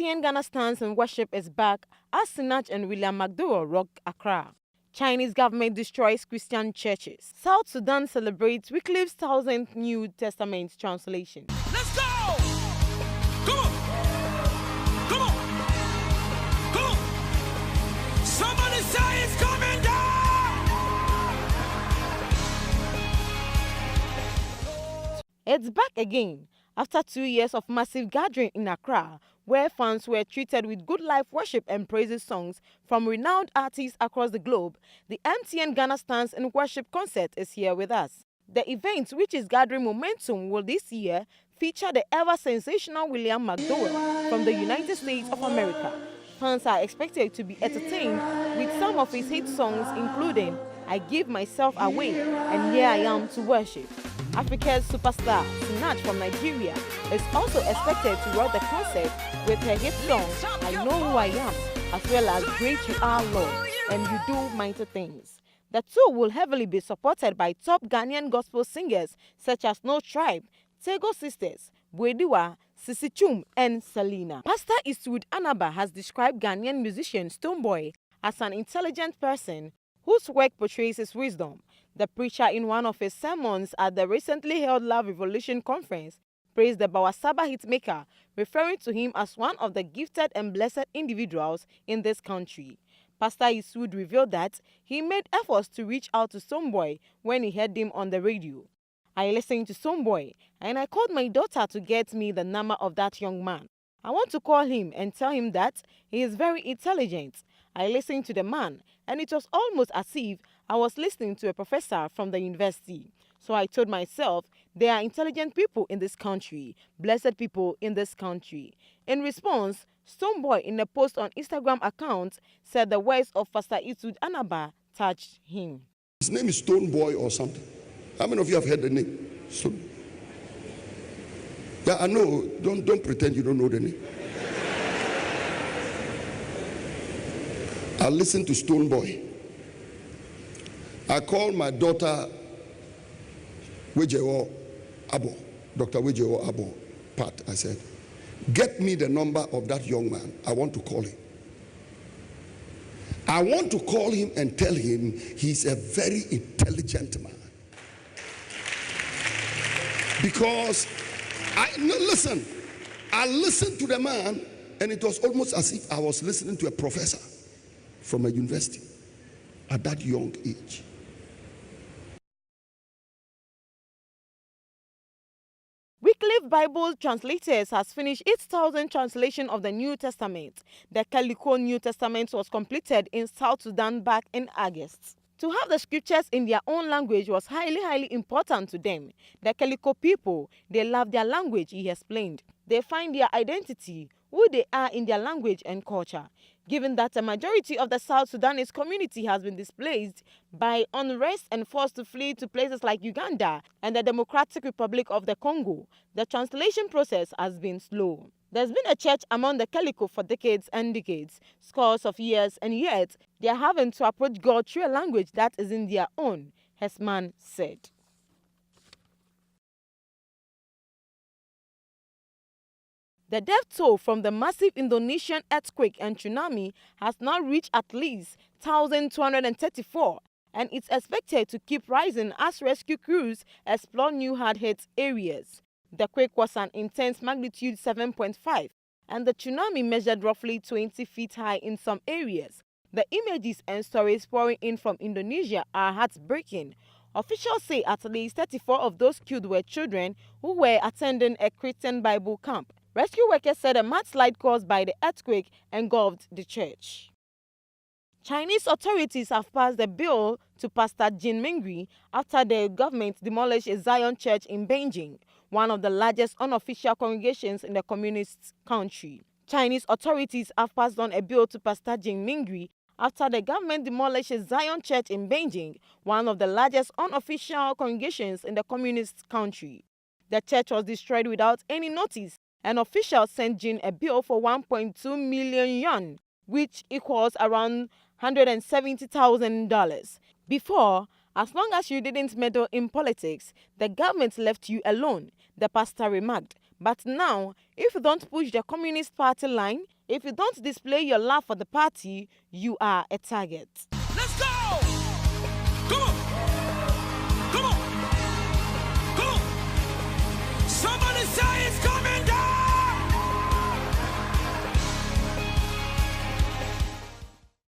MTN Ghana Stands in Worship is back as Sinach and William McDowell rock Accra. Chinese government destroys Christian churches. South Sudan celebrates Wycliffe's 1000th New Testament translation. Let's go! Come on! Come on! Come on! Somebody say it's coming down! It's back again. After 2 years of massive gathering in Accra, where fans were treated with good life worship and praises songs from renowned artists across the globe, the MTN Ghana Stands in Worship concert is here with us. The event, which is gathering momentum, will this year feature the ever-sensational William McDowell from the United States of America. Fans are expected to be entertained with some of his hit songs, including I Give Myself Away and Here I Am to Worship. Africa's superstar, Sinach from Nigeria, is also expected to rock the concert with her hit song, I Know Who I Am, as well as Great You Are, Lord, and You Do Mighty Things. The two will heavily be supported by top Ghanaian gospel singers such as No Tribe, Tego Sisters, Bwediwa, Sisi Chum, and Selena. Pastor Eastwood Anaba has described Ghanaian musician Stonebwoy as an intelligent person whose work portrays his wisdom. The preacher, in one of his sermons at the recently held Love Revolution conference, praised the Bawasaba hitmaker, referring to him as one of the gifted and blessed individuals in this country. Pastor Eastwood revealed that he made efforts to reach out to Stonebwoy when he heard him on the radio. I listened to Stonebwoy and I called my daughter to get me the number of that young man. I want to call him and tell him that he is very intelligent. I listened to the man and it was almost as if I was listening to a professor from the university. So I told myself, there are intelligent people in this country, blessed people in this country. In response, Stonebwoy, in a post on Instagram account, said the words of Pastor Eastwood Anaba touched him. His name is Stonebwoy or something. How many of you have heard the name? Yeah, I know. Don't pretend you don't know the name. I listened to Stonebwoy. I called my daughter Wejewo Abo, Dr. Wejewo Abo, Pat. I said, get me the number of that young man. I want to call him. I want to call him and tell him he's a very intelligent man. Because I listened to the man and it was almost as if I was listening to a professor from a university at that young age. Wycliffe Bible Translators has finished its 1000th translation of the New Testament. The Calico New Testament was completed in South Sudan back in August. To have the scriptures in their own language was highly important to them. The Calico people, they love their language, he explained. They find their identity, who they are in their language and culture. Given that a majority of the South Sudanese community has been displaced by unrest and forced to flee to places like Uganda and the Democratic Republic of the Congo, the translation process has been slow. There's been a church among the Calico for decades and decades, scores of years, and yet they are having to approach God through a language that isn't their own, Hesman said. The death toll from the massive Indonesian earthquake and tsunami has now reached at least 1,234, and it's expected to keep rising as rescue crews explore new hard-hit areas. The quake was an intense magnitude 7.5, and the tsunami measured roughly 20 feet high in some areas. The images and stories pouring in from Indonesia are heartbreaking. Officials say at least 34 of those killed were children who were attending a Christian Bible camp. Rescue workers said a mudslide caused by the earthquake engulfed the church. Chinese authorities have passed a bill to Pastor Jin Mingri after the government demolished a Zion church in Beijing, one of the largest unofficial congregations in the communist country. Chinese authorities have passed on a bill to Pastor Jin Mingri after the government demolished a Zion church in Beijing, one of the largest unofficial congregations in the communist country. The church was destroyed without any notice. An official sent Jin a bill for 1.2 million yuan, which equals around $170,000. Before, as long as you didn't meddle in politics, the government left you alone, the pastor remarked. But now, if you don't push the Communist Party line, If you don't display your love for the party, you are a target. Let's go!